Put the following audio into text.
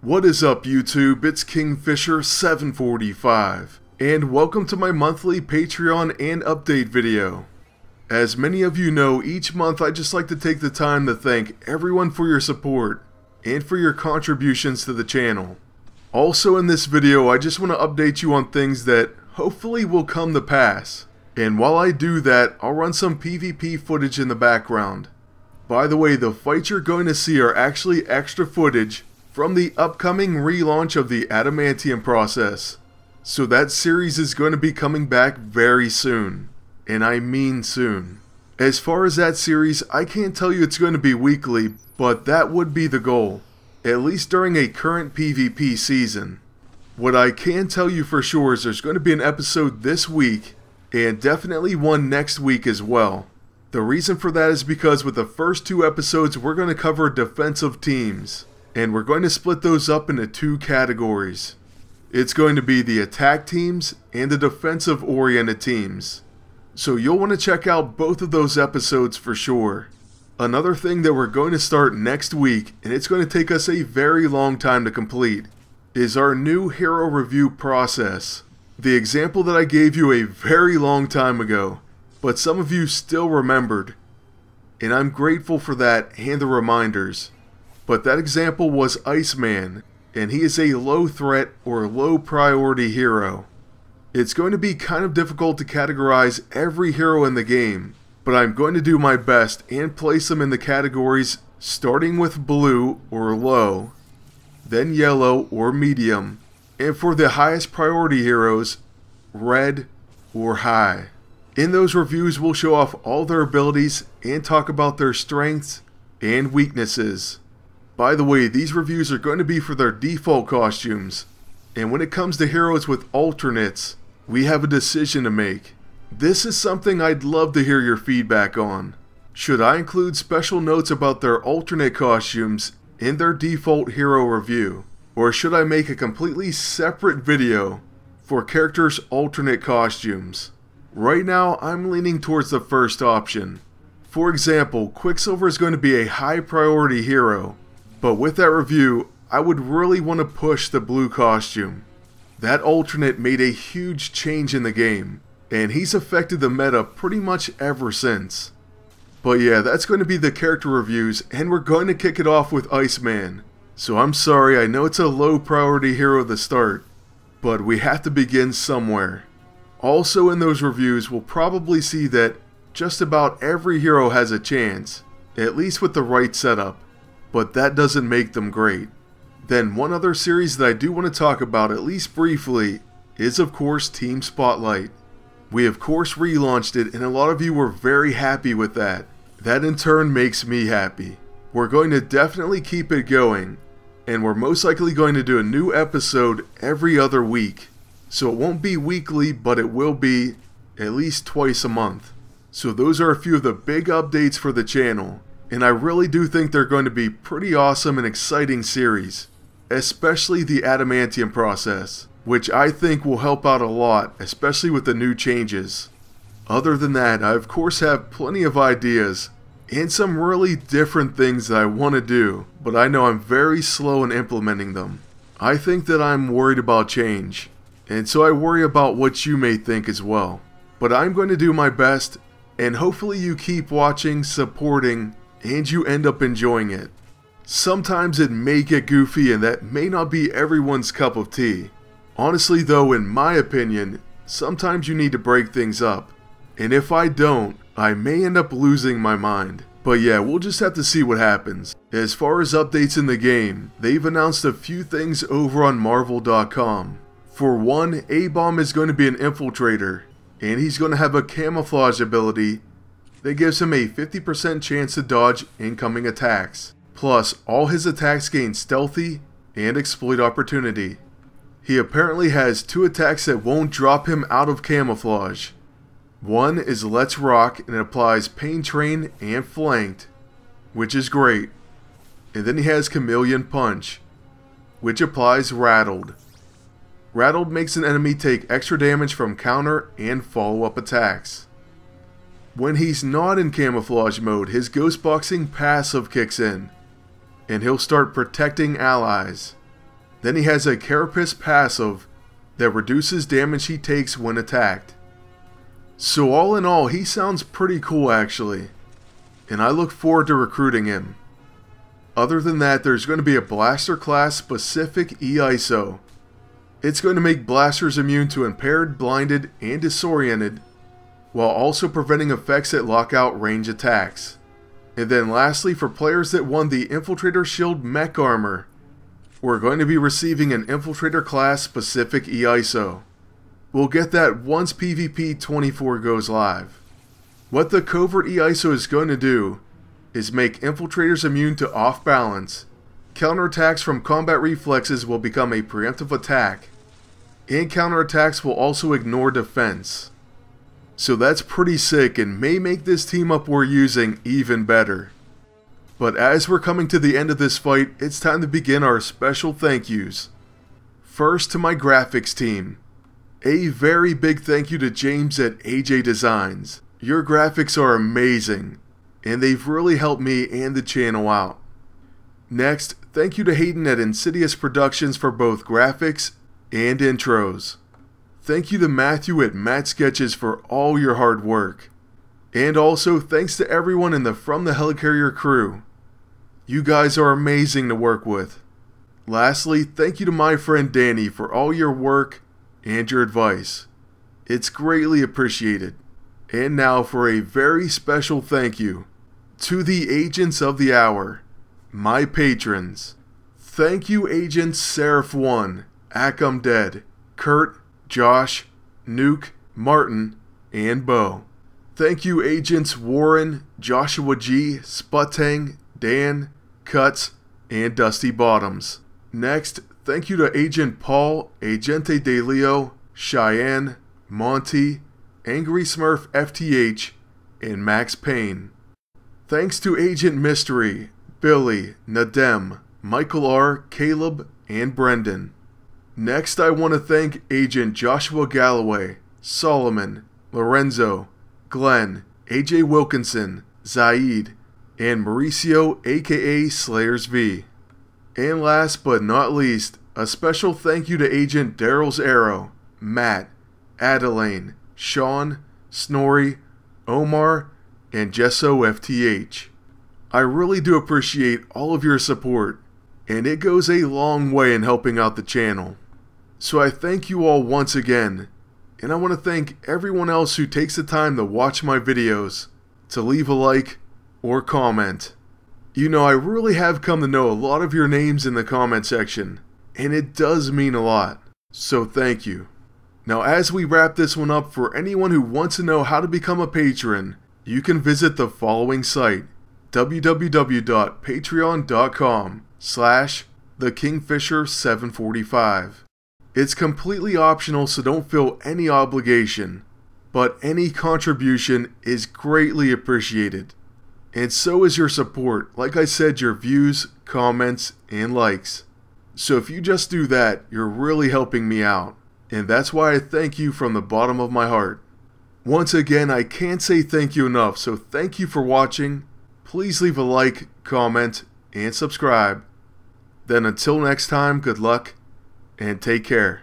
What is up YouTube, it's Kingfisher745, and welcome to my monthly Patreon and update video. As many of you know, each month I just like to take the time to thank everyone for your support and for your contributions to the channel. Also in this video I just want to update you on things that hopefully will come to pass, and while I do that I'll run some PvP footage in the background. By the way, the fights you're going to see are actually extra footage from the upcoming relaunch of the Adamantium process. So that series is going to be coming back very soon. And I mean soon. As far as that series, I can't tell you it's going to be weekly, but that would be the goal. At least during a current PvP season. What I can tell you for sure is there's going to be an episode this week, and definitely one next week as well. The reason for that is because with the first two episodes we're going to cover defensive teams. And we're going to split those up into two categories. It's going to be the attack teams and the defensive oriented teams. So you'll want to check out both of those episodes for sure. Another thing that we're going to start next week, and it's going to take us a very long time to complete, is our new hero review process. The example that I gave you a very long time ago, but some of you still remembered. And I'm grateful for that and the reminders. But that example was Iceman, and he is a low threat or low priority hero. It's going to be kind of difficult to categorize every hero in the game, but I'm going to do my best and place them in the categories starting with blue or low, then yellow or medium, and for the highest priority heroes, red or high. In those reviews we'll show off all their abilities and talk about their strengths and weaknesses. By the way, these reviews are going to be for their default costumes, and when it comes to heroes with alternates, we have a decision to make. This is something I'd love to hear your feedback on. Should I include special notes about their alternate costumes in their default hero review, or should I make a completely separate video for characters' alternate costumes? Right now, I'm leaning towards the first option. For example, Quicksilver is going to be a high priority hero. But with that review, I would really want to push the blue costume. That alternate made a huge change in the game, and he's affected the meta pretty much ever since. But yeah, that's going to be the character reviews, and we're going to kick it off with Iceman. So I'm sorry, I know it's a low priority hero to start, but we have to begin somewhere. Also in those reviews, we'll probably see that just about every hero has a chance, at least with the right setup. But that doesn't make them great. Then one other series that I do want to talk about at least briefly is of course Team Spotlight. We of course relaunched it and a lot of you were very happy with that. That in turn makes me happy. We're going to definitely keep it going, and we're most likely going to do a new episode every other week. So it won't be weekly, but it will be at least twice a month. So those are a few of the big updates for the channel. And I really do think they're going to be pretty awesome and exciting series, especially the Adamantium process, which I think will help out a lot, especially with the new changes. Other than that, I of course have plenty of ideas, and some really different things that I want to do, but I know I'm very slow in implementing them. I think that I'm worried about change, and so I worry about what you may think as well. But I'm going to do my best, and hopefully you keep watching, supporting, and you end up enjoying it. Sometimes it may get goofy and that may not be everyone's cup of tea. Honestly though, in my opinion, sometimes you need to break things up. And if I don't, I may end up losing my mind. But yeah, we'll just have to see what happens. As far as updates in the game, they've announced a few things over on Marvel.com. For one, A-Bomb is going to be an infiltrator, and he's going to have a camouflage ability that gives him a 50% chance to dodge incoming attacks. Plus, all his attacks gain stealthy and exploit opportunity. He apparently has two attacks that won't drop him out of camouflage. One is Let's Rock and it applies Pain Train and Flanked, which is great. And then he has Chameleon Punch, which applies Rattled. Rattled makes an enemy take extra damage from counter and follow-up attacks. When he's not in camouflage mode, his Ghostboxing passive kicks in, and he'll start protecting allies. Then he has a Carapace passive that reduces damage he takes when attacked. So all in all, he sounds pretty cool actually, and I look forward to recruiting him. Other than that, there's going to be a Blaster class specific EISO. It's going to make Blasters immune to Impaired, Blinded, and Disoriented, while also preventing effects that lock out range attacks. And then lastly, for players that won the Infiltrator Shield Mech Armor, we're going to be receiving an Infiltrator class specific EISO. We'll get that once PvP 24 goes live. What the Covert EISO is going to do is make Infiltrators immune to Off Balance. Counterattacks from combat reflexes will become a preemptive attack, and counterattacks will also ignore defense. So that's pretty sick and may make this team up we're using even better. But as we're coming to the end of this fight, it's time to begin our special thank yous. First to my graphics team. A very big thank you to James at AJ Designs. Your graphics are amazing, and they've really helped me and the channel out. Next, thank you to Hayden at Insidious Productions for both graphics and intros. Thank you to Matthew at Matt Sketches for all your hard work. And also thanks to everyone in the From the Helicarrier crew. You guys are amazing to work with. Lastly, thank you to my friend Danny for all your work and your advice. It's greatly appreciated. And now for a very special thank you to the Agents of the Hour, my patrons. Thank you Agent Seraph One, Akam Dead, Kurt, Josh, Nuke, Martin, and Bo. Thank you Agents Warren, Joshua G, Sputang, Dan, Cuts, and Dusty Bottoms. Next, thank you to Agent Paul, Agente De Leo, Cheyenne, Monty, Angry Smurf FTH, and Max Payne. Thanks to Agent Mystery, Billy, Nadem, Michael R, Caleb, and Brendan. Next I want to thank Agent Joshua Galloway, Solomon, Lorenzo, Glenn, AJ Wilkinson, Zaid, and Mauricio aka Slayers V. And last but not least, a special thank you to Agent Daryl's Arrow, Matt, Adelaine, Sean, Snorri, Omar, and Jesso FTH. I really do appreciate all of your support, and it goes a long way in helping out the channel. So I thank you all once again, and I want to thank everyone else who takes the time to watch my videos, to leave a like or comment. You know, I really have come to know a lot of your names in the comment section, and it does mean a lot, so thank you. Now as we wrap this one up, for anyone who wants to know how to become a patron, you can visit the following site, www.patreon.com/thekingfisher745. It's completely optional, so don't feel any obligation, but any contribution is greatly appreciated. And so is your support, like I said, your views, comments, and likes. So if you just do that, you're really helping me out, and that's why I thank you from the bottom of my heart. Once again, I can't say thank you enough, so thank you for watching. Please leave a like, comment, and subscribe. Then until next time, good luck, and take care.